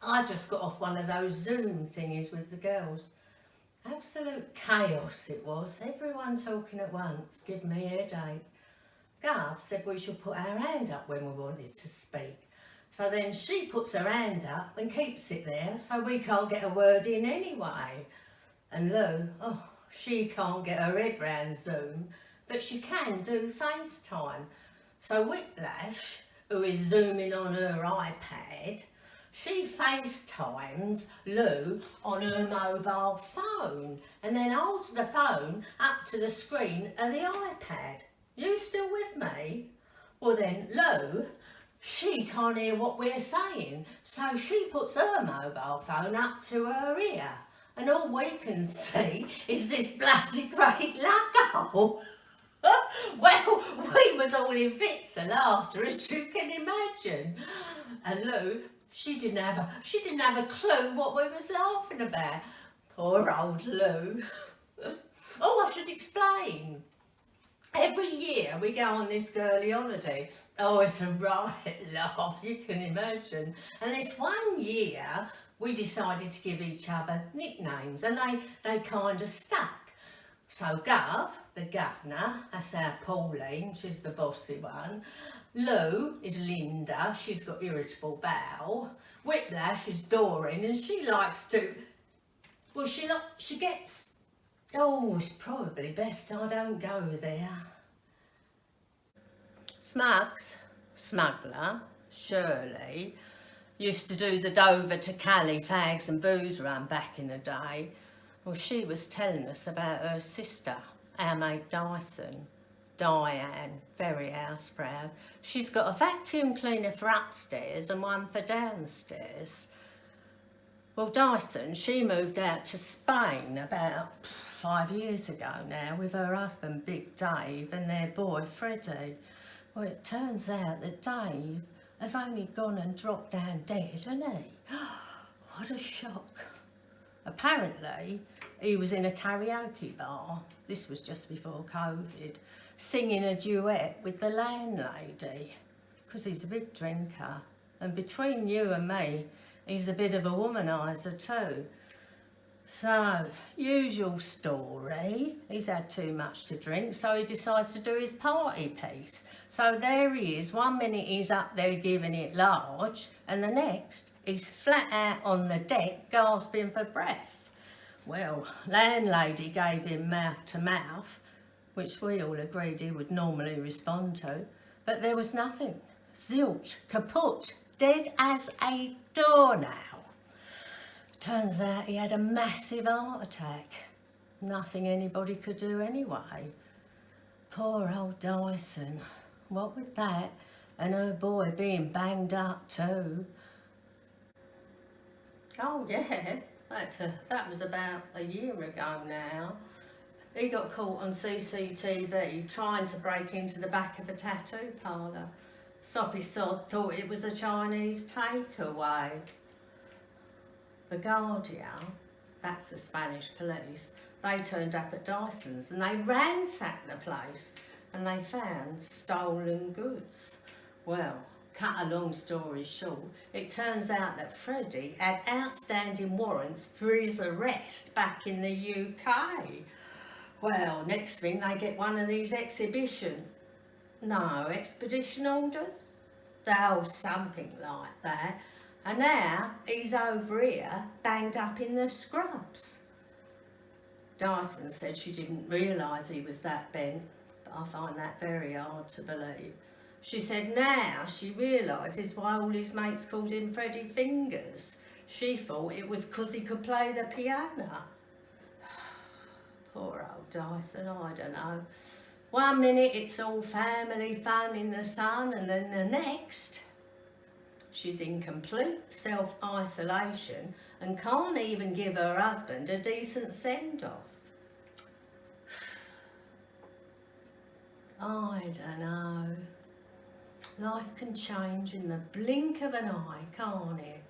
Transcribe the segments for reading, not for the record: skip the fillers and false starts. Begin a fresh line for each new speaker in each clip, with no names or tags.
I just got off one of those Zoom thingies with the girls. Absolute chaos it was. Everyone talking at once, give me a headache. Gav said we should put our hand up when we wanted to speak. So then she puts her hand up and keeps it there so we can't get a word in anyway. And Lou, oh, she can't get her head round Zoom, but she can do FaceTime. So Whiplash, who is zooming on her iPad, she FaceTimes Lou on her mobile phone and then holds the phone up to the screen of the iPad. You still with me? Well then, Lou, she can't hear what we're saying, so she puts her mobile phone up to her ear, and all we can see is this bloody great lug hole. Well, we was all in fits of laughter, as you can imagine. And Lou, she didn't have a clue what we was laughing about. Poor old Lou. Oh, I should explain. Every year we go on this girly holiday. Oh, it's a right laugh, you can imagine. And this one year we decided to give each other nicknames, and they kind of stuck. So Gov, the governor, that's our Pauline, she's the bossy one. Lou is Linda, she's got irritable bowel. Whiplash is Doreen, and she likes to, well, she gets, oh, it's probably best I don't go there. Smugs, smuggler, Shirley, used to do the Dover to Cali fags and booze run back in the day. Well, she was telling us about her sister, our mate Dyson. Diane, very house proud. She's got a vacuum cleaner for upstairs and one for downstairs. Well, Dyson, she moved out to Spain about 5 years ago now with her husband Big Dave and their boy Freddie. Well, it turns out that Dave has only gone and dropped down dead, hasn't he? What a shock. Apparently, he was in a karaoke bar, this was just before COVID, singing a duet with the landlady, because he's a big drinker. And between you and me, he's a bit of a womaniser too. So, usual story, he's had too much to drink, so he decides to do his party piece. So there he is, 1 minute he's up there giving it large, and the next, he's flat out on the deck gasping for breath. Well, landlady gave him mouth to mouth, which we all agreed he would normally respond to, but there was nothing. Zilch, kaput, dead as a doornail. Turns out he had a massive heart attack. Nothing anybody could do anyway. Poor old Dyson. What with that, and her boy being banged up too. Oh yeah, that was about a year ago now. He got caught on CCTV trying to break into the back of a tattoo parlour. Soppy sod thought it was a Chinese takeaway. The Guardian, that's the Spanish police, they turned up at Dyson's and they ransacked the place and they found stolen goods. Well, cut a long story short, it turns out that Freddie had outstanding warrants for his arrest back in the UK. Well, next thing they get one of these expedition orders? Oh, something like that. And now he's over here, banged up in the scrubs. Dyson said she didn't realise he was that bent, but I find that very hard to believe. She said now she realises why all his mates called him Freddie Fingers. She thought it was 'cause he could play the piano. Poor old Dyson, I don't know. 1 minute it's all family fun in the sun, and then the next, she's in complete self-isolation and can't even give her husband a decent send-off. I don't know. Life can change in the blink of an eye, can't it?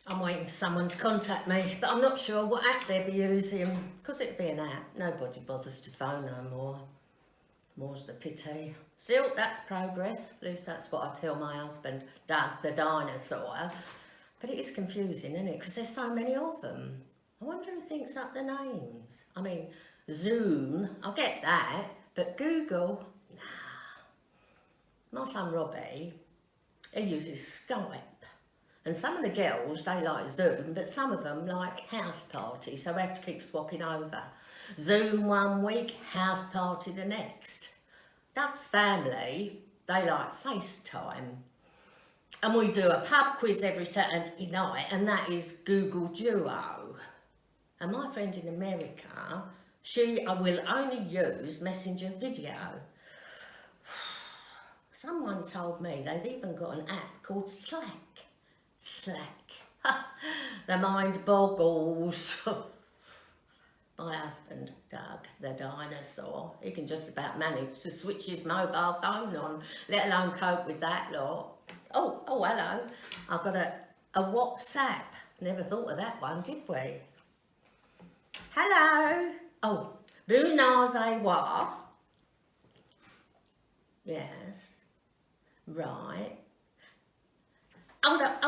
I'm waiting for someone to contact me, but I'm not sure what app they'll be using, because it'll be an app. Nobody bothers to phone no more. More's the pity. Still, that's progress. At least that's what I tell my husband, Doug the dinosaur. But it is confusing, isn't it? Because there's so many of them. I wonder who thinks up the names. I mean, Zoom, I get that, but Google, nah. My son Robbie, he uses Skype. And some of the girls, they like Zoom, but some of them like house party, so we have to keep swapping over. Zoom one week, house party the next. Doug's family, they like FaceTime. And we do a pub quiz every Saturday night, and that is Google Duo. And my friend in America, she will only use Messenger video. Someone told me they've even got an app called Slack. The mind boggles. My husband, Doug, the dinosaur, he can just about manage to switch his mobile phone on, let alone cope with that lot. Oh, hello. I've got a WhatsApp. Never thought of that one, did we? Hello. Oh, vous n'osez voir. Yes. Right. Hold up.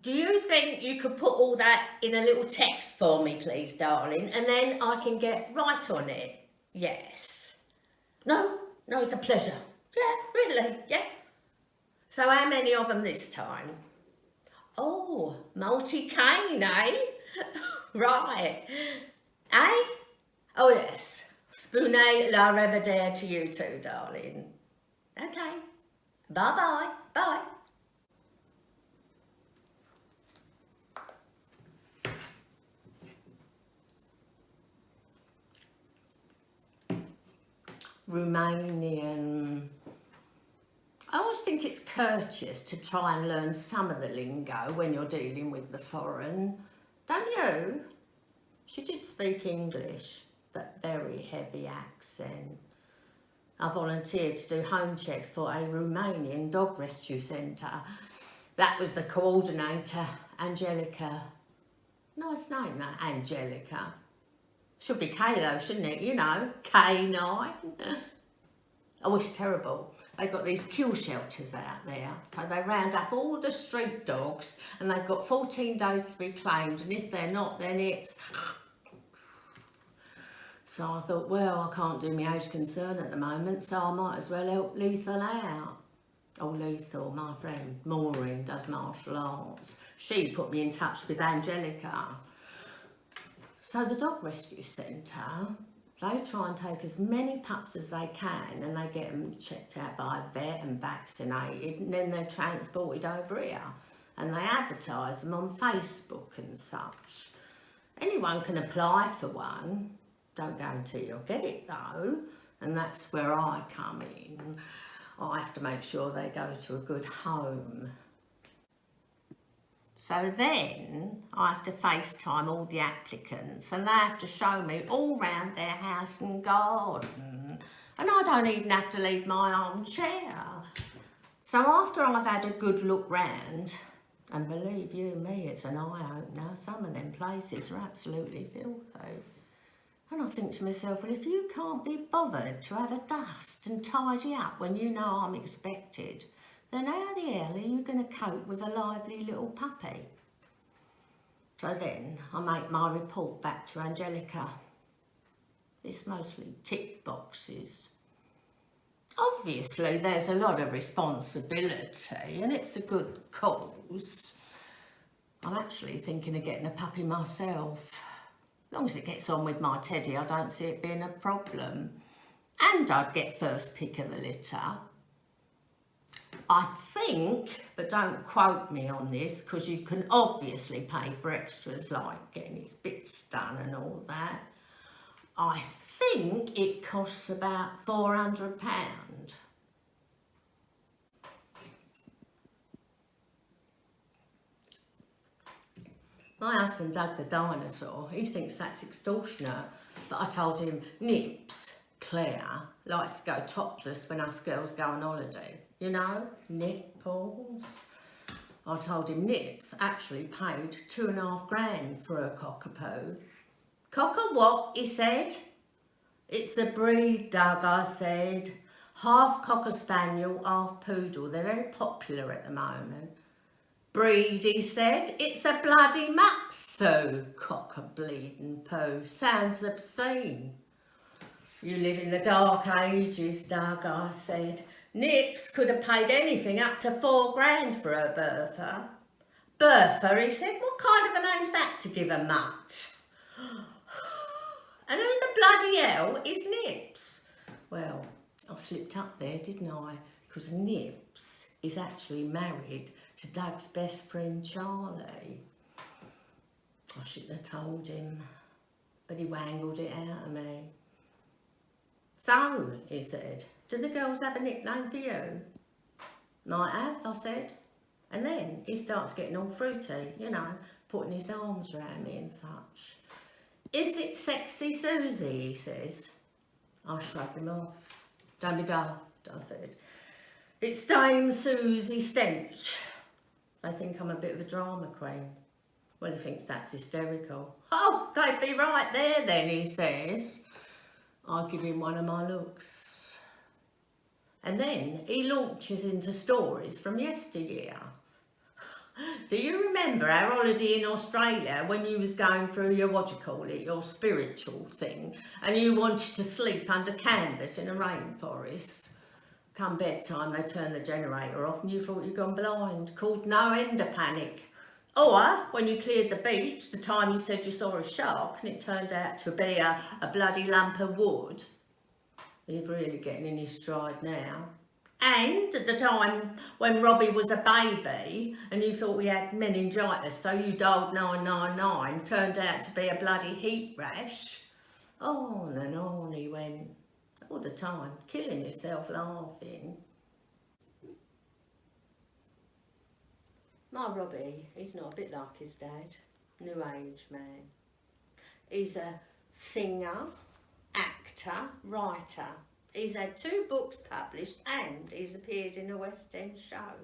Do you think you could put all that in a little text for me, please, darling? And then I can get right on it. Yes. No, it's a pleasure. Yeah, really, yeah. So how many of them this time? Oh, multi-cane, eh? Right. Eh? Oh, yes. Spoonie la revedere to you too, darling. Okay. Bye-bye. Bye. Romanian. I always think it's courteous to try and learn some of the lingo when you're dealing with the foreign. Don't you? She did speak English, but very heavy accent. I volunteered to do home checks for a Romanian dog rescue centre. That was the coordinator, Angelica. Nice name, that, Angelica. Should be K though, shouldn't it? You know, K9. Oh, it's terrible. They've got these kill shelters out there. So they round up all the street dogs and they've got 14 days to be claimed. And if they're not, then it's... So I thought, well, I can't do my age concern at the moment, so I might as well help Lethal out. Oh, Lethal, my friend, Maureen, does martial arts. She put me in touch with Angelica. So the dog rescue centre, they try and take as many pups as they can and they get them checked out by a vet and vaccinated, and then they're transported over here and they advertise them on Facebook and such. Anyone can apply for one. Don't guarantee you'll get it though, and that's where I come in. I have to make sure they go to a good home. So then I have to FaceTime all the applicants and they have to show me all round their house and garden. And I don't even have to leave my armchair. So after I've had a good look round, and believe you me, it's an eye-opener, some of them places are absolutely filthy. And I think to myself, well, if you can't be bothered to have a dust and tidy up when you know I'm expected, then how the hell are you going to cope with a lively little puppy? So then I make my report back to Angelica. It's mostly tick boxes. Obviously there's a lot of responsibility and it's a good cause. I'm actually thinking of getting a puppy myself. As long as it gets on with my teddy, I don't see it being a problem. And I'd get first pick of the litter. I think, but don't quote me on this, because you can obviously pay for extras like getting his bits done and all that. I think it costs about £400. My husband, Doug the dinosaur, he thinks that's extortionate, but I told him, Nips, Claire, likes to go topless when us girls go on holiday. You know, nipples. I told him Nips actually paid £2.5 grand for a cockapoo. Cock a what, he said. It's a breed, Doug, I said. Half Cocker Spaniel, half Poodle. They're very popular at the moment. Breed, he said. It's a bloody Matsu. Cock-a-bleeding poo. Sounds obscene. You live in the dark ages, Doug, I said. Nips could have paid anything up to £4 for a Bertha. Bertha, he said. What kind of a name's that to give a mutt? And who the bloody hell is Nips? Well, I slipped up there, didn't I? Because Nips is actually married to Doug's best friend Charlie. I shouldn't have told him, but he wangled it out of me. So, he said, do the girls have a nickname for you? Might have, I said. And then he starts getting all fruity, you know, putting his arms around me and such. Is it Sexy Susie, he says. I shrugged him off. Don't be daft, I said. It's Dame Susie Stench. They think I'm a bit of a drama queen. Well, he thinks that's hysterical. Oh, they'd be right there then, he says. I give him one of my looks. And then he launches into stories from yesteryear. Do you remember our holiday in Australia when you was going through your, your spiritual thing, and you wanted to sleep under canvas in a rainforest? Come bedtime, they turned the generator off and you thought you'd gone blind, called no end of panic. Or when you cleared the beach, the time you said you saw a shark and it turned out to be a bloody lump of wood. He's really getting in his stride now. And at the time when Robbie was a baby and you thought we had meningitis, so you dialed 999, turned out to be a bloody heat rash. On and on he went, all the time, killing himself laughing. My Robbie, he's not a bit like his dad, new age man. He's a singer, actor, writer. He's had 2 books published and he's appeared in a West End show.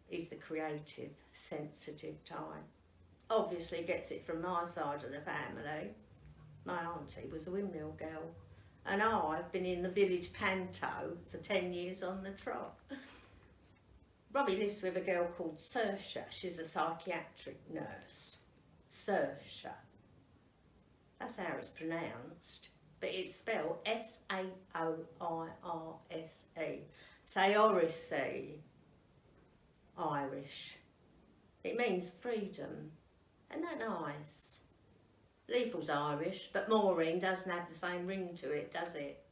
He's the creative, sensitive type. Obviously gets it from my side of the family. My auntie was a windmill girl and I've been in the village panto for 10 years on the trot. Robbie lives with a girl called Saoirse. She's a psychiatric nurse. Saoirse. That's how it's pronounced. But it's spelled S-A-O-I-R-S-E. Saoirse. Irish. It means freedom. Isn't that nice? Lethal's Irish, but Maureen doesn't have the same ring to it, does it?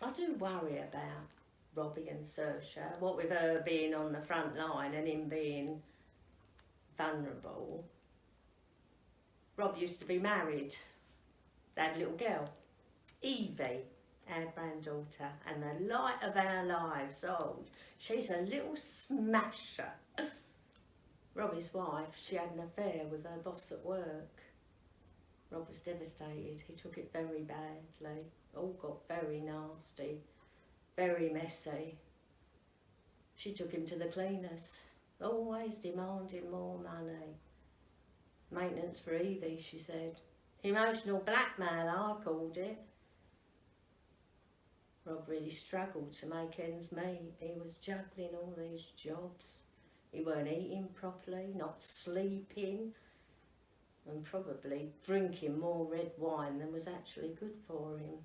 I do worry about Robbie and Saoirse, what with her being on the front line and him being vulnerable. Rob used to be married. They had a little girl, Evie, our granddaughter, and the light of our lives. Oh, she's a little smasher. Robbie's wife, she had an affair with her boss at work. Rob was devastated. He took it very badly. All got very nasty, very messy. She took him to the cleaners, always demanding more money. Maintenance for Evie, she said. Emotional blackmail, I called it. Rob really struggled to make ends meet. He was juggling all these jobs. He weren't eating properly, not sleeping, and probably drinking more red wine than was actually good for him.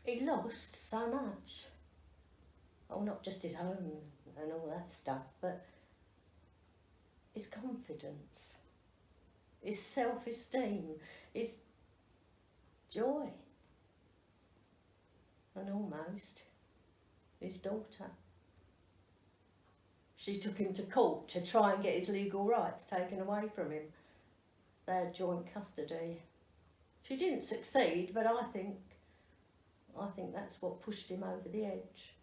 He lost so much. Oh, not just his home and all that stuff, but his confidence, his self-esteem, his joy, and almost his daughter. She took him to court to try and get his legal rights taken away from him. They had joint custody. She didn't succeed, but I think that's what pushed him over the edge.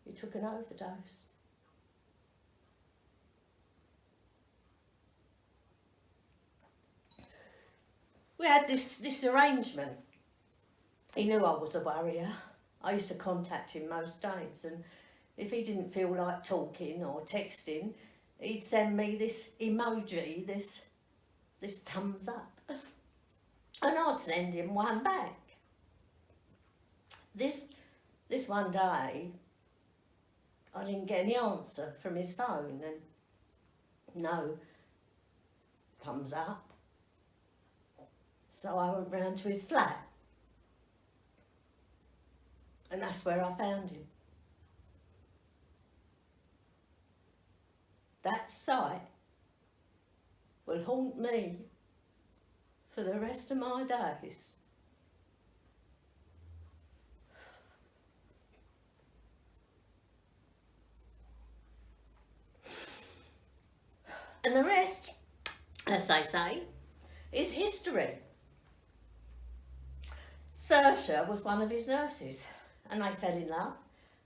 He took an overdose. We had this arrangement. He knew I was a worrier. I used to contact him most days, and if he didn't feel like talking or texting, he'd send me this emoji, this thumbs up, and I'd send him one back. This one day, I didn't get any answer from his phone, and no thumbs up. So I went round to his flat, and that's where I found him. That sight will haunt me for the rest of my days. And the rest, as they say, is history. Saoirse was one of his nurses, and they fell in love,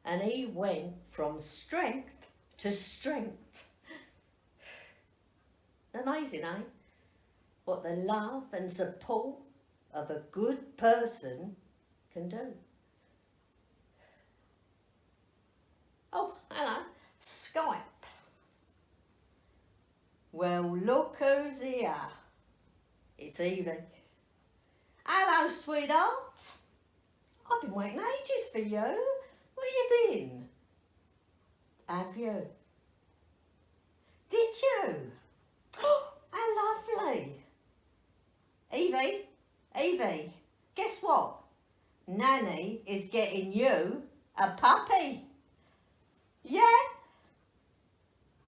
and he went from strength to strength. Amazing, eh? What the love and support of a good person can do. Oh, hello, Skype. Well, look who's here. It's Evie. Hello, sweetheart. I've been waiting ages for you. Where you been? Have you? Did you? Oh, how lovely. Evie, guess what? Nanny is getting you a puppy.